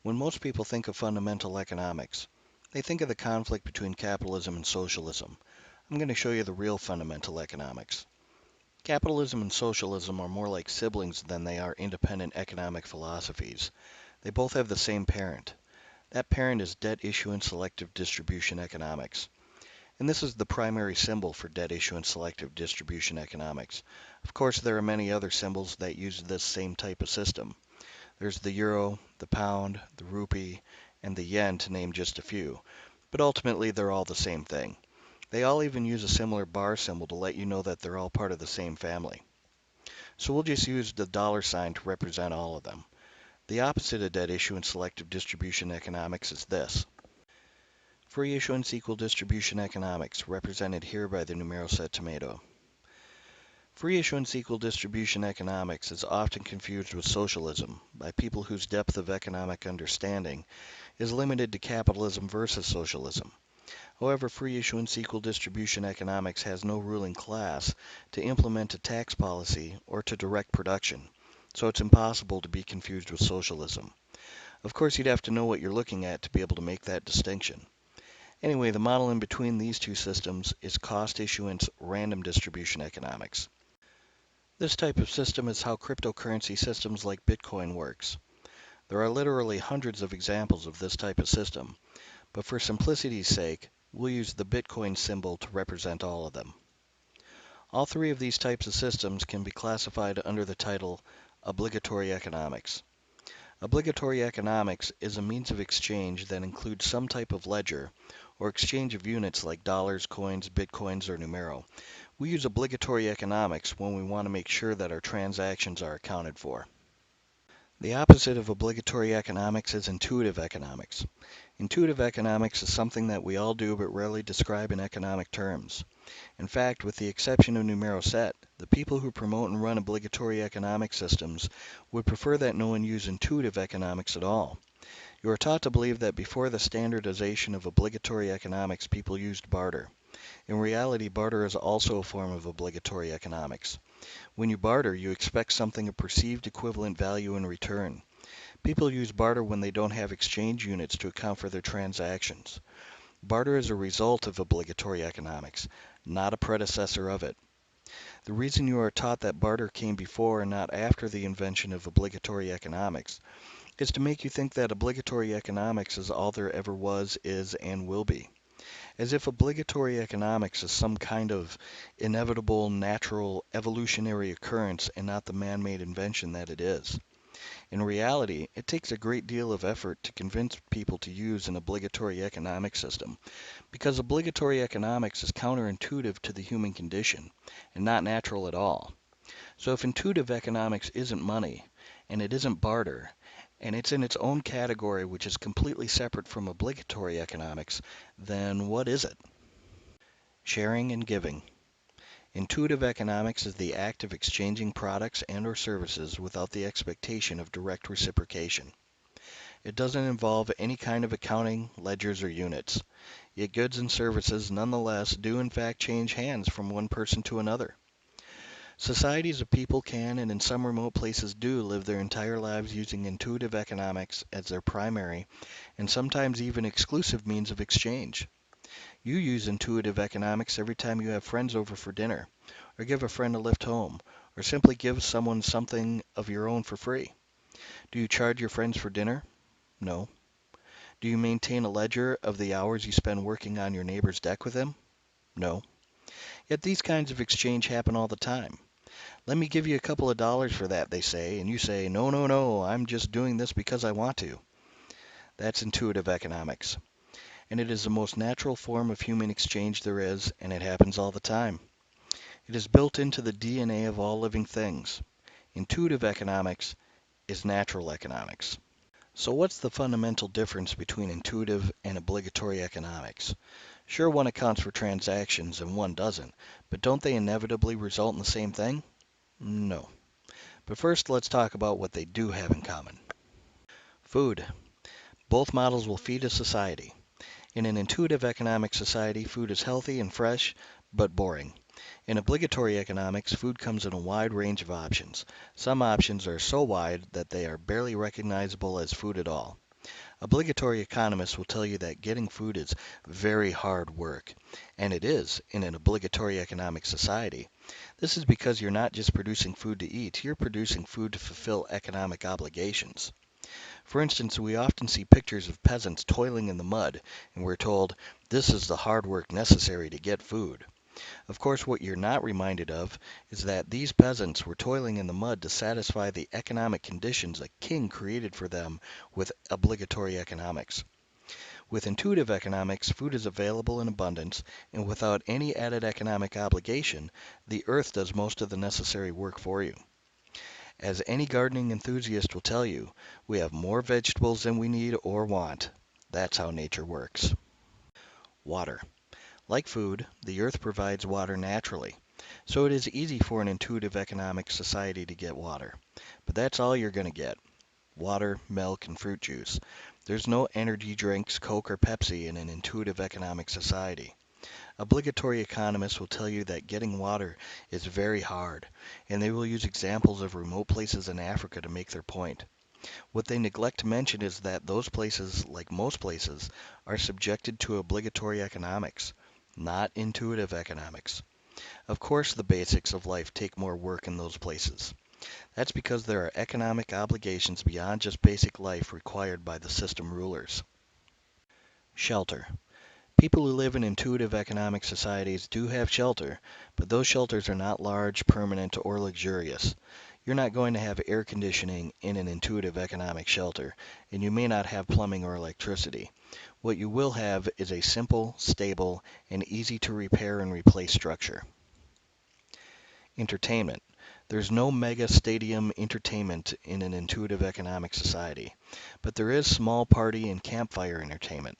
When most people think of fundamental economics, they think of the conflict between capitalism and socialism. I'm going to show you the real fundamental economics. Capitalism and socialism are more like siblings than they are independent economic philosophies. They both have the same parent. That parent is debt issuance selective distribution economics. And this is the primary symbol for debt issuance selective distribution economics. Of course, there are many other symbols that use this same type of system. There's the euro, the pound, the rupee, and the yen, to name just a few. But ultimately, they're all the same thing. They all even use a similar bar symbol to let you know that they're all part of the same family. So we'll just use the dollar sign to represent all of them. The opposite of debt issuance selective distribution economics is this. Free issuance equal distribution economics, represented here by the Numero set tomato. Free issuance equal distribution economics is often confused with socialism by people whose depth of economic understanding is limited to capitalism versus socialism. However, free issuance equal distribution economics has no ruling class to implement a tax policy or to direct production, so it's impossible to be confused with socialism. Of course, you'd have to know what you're looking at to be able to make that distinction. Anyway, the model in between these two systems is cost issuance random distribution economics. This type of system is how cryptocurrency systems like Bitcoin works. There are literally hundreds of examples of this type of system, but for simplicity's sake, we'll use the Bitcoin symbol to represent all of them. All three of these types of systems can be classified under the title Obligatory Economics. Obligatory economics is a means of exchange that includes some type of ledger or exchange of units like dollars, coins, bitcoins, or Numero. We use obligatory economics when we want to make sure that our transactions are accounted for. The opposite of obligatory economics is intuitive economics. Intuitive economics is something that we all do but rarely describe in economic terms. In fact, with the exception of Numero set, the people who promote and run obligatory economic systems would prefer that no one use intuitive economics at all. You are taught to believe that before the standardization of obligatory economics, people used barter. In reality, barter is also a form of obligatory economics. When you barter, you expect something of perceived equivalent value in return. People use barter when they don't have exchange units to account for their transactions. Barter is a result of obligatory economics, not a predecessor of it. The reason you are taught that barter came before and not after the invention of obligatory economics is to make you think that obligatory economics is all there ever was, is, and will be. As if obligatory economics is some kind of inevitable, natural, evolutionary occurrence and not the man-made invention that it is. In reality, it takes a great deal of effort to convince people to use an obligatory economic system, because obligatory economics is counterintuitive to the human condition and not natural at all. So if intuitive economics isn't money, and it isn't barter, and it's in its own category which is completely separate from obligatory economics, then what is it? Sharing and giving. Intuitive economics is the act of exchanging products and/or services without the expectation of direct reciprocation. It doesn't involve any kind of accounting, ledgers, or units. Yet goods and services nonetheless do in fact change hands from one person to another. Societies of people can, and in some remote places do, live their entire lives using intuitive economics as their primary and sometimes even exclusive means of exchange. You use intuitive economics every time you have friends over for dinner, or give a friend a lift home, or simply give someone something of your own for free. Do you charge your friends for dinner? No. Do you maintain a ledger of the hours you spend working on your neighbor's deck with him? No. Yet these kinds of exchange happen all the time. Let me give you a couple of dollars for that, they say, and you say, no, no, no, I'm just doing this because I want to. That's intuitive economics. And it is the most natural form of human exchange there is, and it happens all the time. It is built into the DNA of all living things. Intuitive economics is natural economics. So what's the fundamental difference between intuitive and obligatory economics? Sure, one accounts for transactions and one doesn't, but don't they inevitably result in the same thing? No. But first, let's talk about what they do have in common. Food. Both models will feed a society. In an intuitive economic society, food is healthy and fresh, but boring. In obligatory economics, food comes in a wide range of options. Some options are so wide that they are barely recognizable as food at all. Obligatory economists will tell you that getting food is very hard work, and it is in an obligatory economic society. This is because you're not just producing food to eat, you're producing food to fulfill economic obligations. For instance, we often see pictures of peasants toiling in the mud, and we're told this is the hard work necessary to get food. Of course, what you're not reminded of is that these peasants were toiling in the mud to satisfy the economic conditions a king created for them with obligatory economics. With intuitive economics, food is available in abundance, and without any added economic obligation, the earth does most of the necessary work for you. As any gardening enthusiast will tell you, we have more vegetables than we need or want. That's how nature works. Water. Like food, the earth provides water naturally, so it is easy for an intuitive economic society to get water. But that's all you're going to get: water, milk, and fruit juice. There's no energy drinks, Coke, or Pepsi in an intuitive economic society. Obligatory economists will tell you that getting water is very hard, and they will use examples of remote places in Africa to make their point. What they neglect to mention is that those places, like most places, are subjected to obligatory economics, not intuitive economics. Of course, the basics of life take more work in those places. That's because there are economic obligations beyond just basic life required by the system rulers. Shelter. People who live in intuitive economic societies do have shelter, but those shelters are not large, permanent, or luxurious. You're not going to have air conditioning in an intuitive economic shelter, and you may not have plumbing or electricity. What you will have is a simple, stable, and easy to repair and replace structure. Entertainment. There's no mega stadium entertainment in an intuitive economic society, but there is small party and campfire entertainment.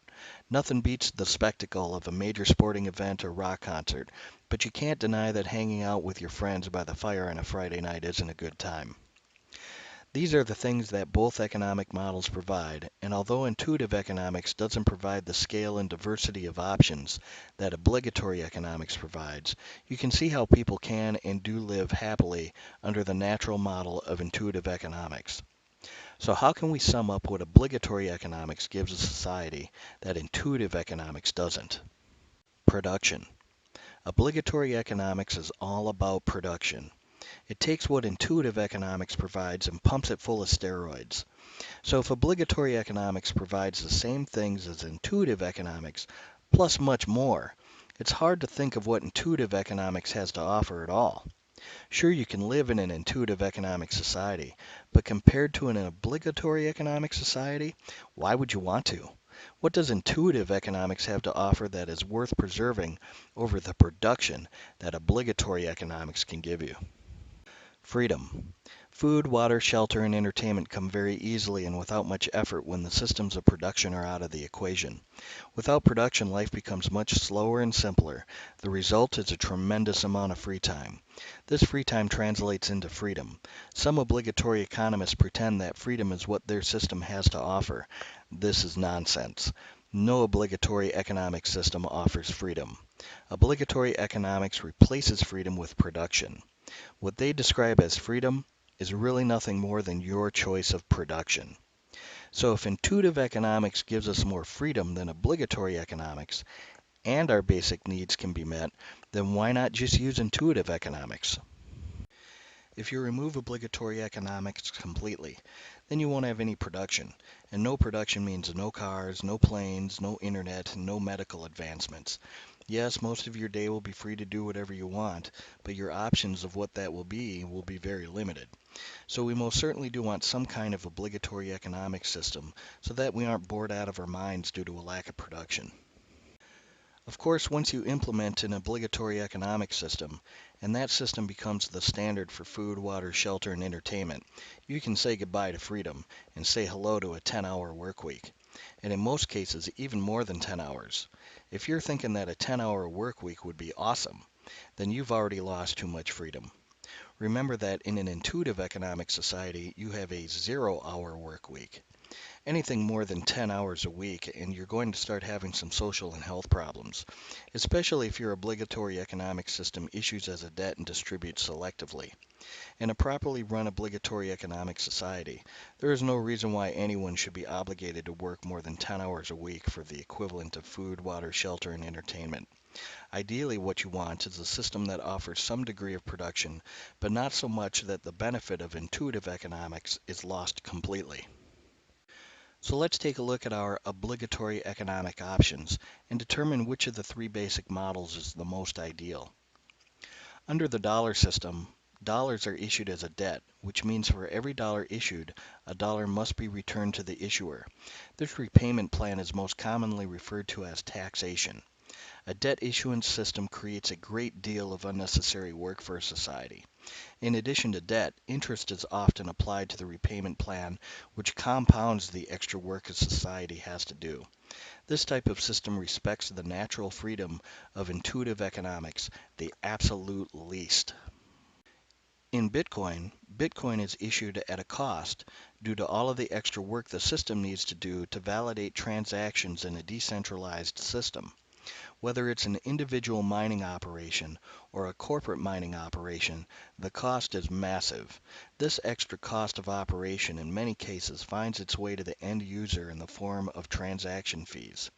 Nothing beats the spectacle of a major sporting event or rock concert, but you can't deny that hanging out with your friends by the fire on a Friday night isn't a good time. These are the things that both economic models provide, and although intuitive economics doesn't provide the scale and diversity of options that obligatory economics provides, you can see how people can and do live happily under the natural model of intuitive economics. So how can we sum up what obligatory economics gives a society that intuitive economics doesn't? Production. Obligatory economics is all about production. It takes what intuitive economics provides and pumps it full of steroids. So if obligatory economics provides the same things as intuitive economics, plus much more, it's hard to think of what intuitive economics has to offer at all. Sure, you can live in an intuitive economic society, but compared to an obligatory economic society, why would you want to? What does intuitive economics have to offer that is worth preserving over the production that obligatory economics can give you? Freedom. Food, water, shelter, and entertainment come very easily and without much effort when the systems of production are out of the equation. Without production, life becomes much slower and simpler. The result is a tremendous amount of free time. This free time translates into freedom. Some obligatory economists pretend that freedom is what their system has to offer. This is nonsense. No obligatory economic system offers freedom. Obligatory economics replaces freedom with production. What they describe as freedom is really nothing more than your choice of production. So if intuitive economics gives us more freedom than obligatory economics, and our basic needs can be met, then why not just use intuitive economics? If you remove obligatory economics completely, then you won't have any production. And no production means no cars, no planes, no internet, and no medical advancements. Yes, most of your day will be free to do whatever you want, but your options of what that will be very limited. So we most certainly do want some kind of obligatory economic system so that we aren't bored out of our minds due to a lack of production. Of course, once you implement an obligatory economic system, and that system becomes the standard for food, water, shelter, and entertainment, you can say goodbye to freedom and say hello to a 10-hour work week. And in most cases, even more than 10 hours. If you're thinking that a 10-hour work week would be awesome, then you've already lost too much freedom. Remember that in an intuitive economic society, you have a 0-hour work week. anything more than 10 hours a week, and you're going to start having some social and health problems, especially if your obligatory economic system issues as a debt and distributes selectively. In a properly run obligatory economic society, there is no reason why anyone should be obligated to work more than 10 hours a week for the equivalent of food, water, shelter, and entertainment. Ideally, what you want is a system that offers some degree of production, but not so much that the benefit of intuitive economics is lost completely. So let's take a look at our obligatory economic options and determine which of the three basic models is the most ideal. Under the dollar system, dollars are issued as a debt, which means for every dollar issued, a dollar must be returned to the issuer. This repayment plan is most commonly referred to as taxation. A debt issuance system creates a great deal of unnecessary work for a society. In addition to debt, interest is often applied to the repayment plan, which compounds the extra work a society has to do. This type of system respects the natural freedom of intuitive economics, the absolute least. In Bitcoin, Bitcoin is issued at a cost due to all of the extra work the system needs to do to validate transactions in a decentralized system. Whether it's an individual mining operation or a corporate mining operation, the cost is massive. This extra cost of operation in many cases finds its way to the end user in the form of transaction fees.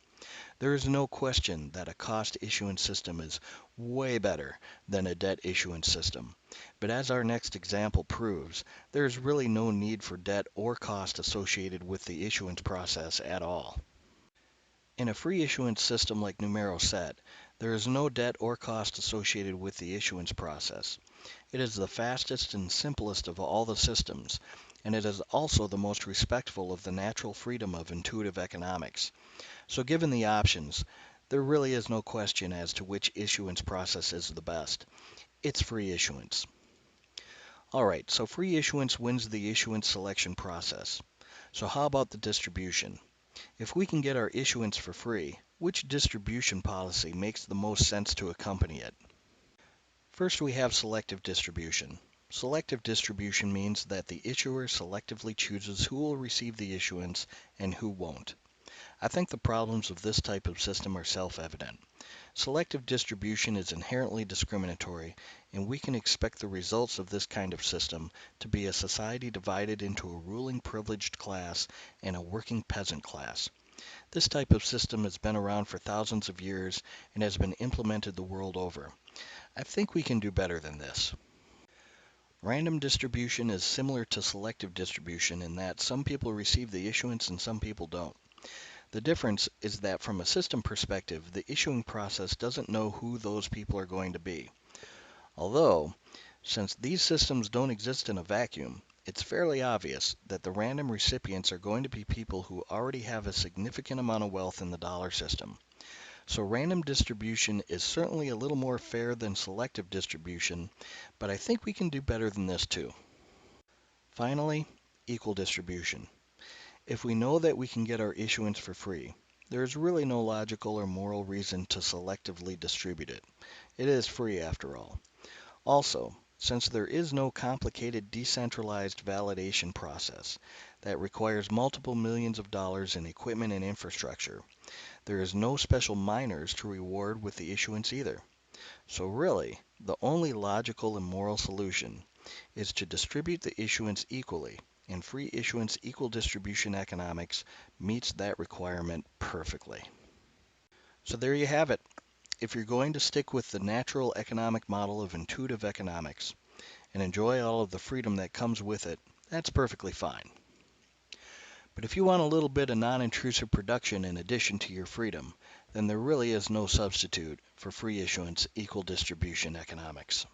There is no question that a cost issuance system is way better than a debt issuance system. But as our next example proves, there is really no need for debt or cost associated with the issuance process at all. In a free issuance system like Numero set, there is no debt or cost associated with the issuance process. It is the fastest and simplest of all the systems, and it is also the most respectful of the natural freedom of intuitive economics. So given the options, there really is no question as to which issuance process is the best. It's free issuance. Alright, so free issuance wins the issuance selection process. So how about the distribution? If we can get our issuance for free, which distribution policy makes the most sense to accompany it? First, we have selective distribution. Selective distribution means that the issuer selectively chooses who will receive the issuance and who won't. I think the problems of this type of system are self-evident. Selective distribution is inherently discriminatory, and we can expect the results of this kind of system to be a society divided into a ruling privileged class and a working peasant class. This type of system has been around for thousands of years and has been implemented the world over. I think we can do better than this. Random distribution is similar to selective distribution in that some people receive the issuance and some people don't. The difference is that from a system perspective, the issuing process doesn't know who those people are going to be. Although, since these systems don't exist in a vacuum, it's fairly obvious that the random recipients are going to be people who already have a significant amount of wealth in the dollar system. So random distribution is certainly a little more fair than selective distribution, but I think we can do better than this too. Finally, equal distribution. If we know that we can get our issuance for free, there is really no logical or moral reason to selectively distribute it. It is free after all. Also, since there is no complicated decentralized validation process that requires multiple millions of dollars in equipment and infrastructure, there is no special miners to reward with the issuance either. So really, the only logical and moral solution is to distribute the issuance equally, and free issuance equal distribution economics meets that requirement perfectly. So there you have it. If you're going to stick with the natural economic model of intuitive economics and enjoy all of the freedom that comes with it, that's perfectly fine. But if you want a little bit of non-intrusive production in addition to your freedom, then there really is no substitute for free issuance equal distribution economics.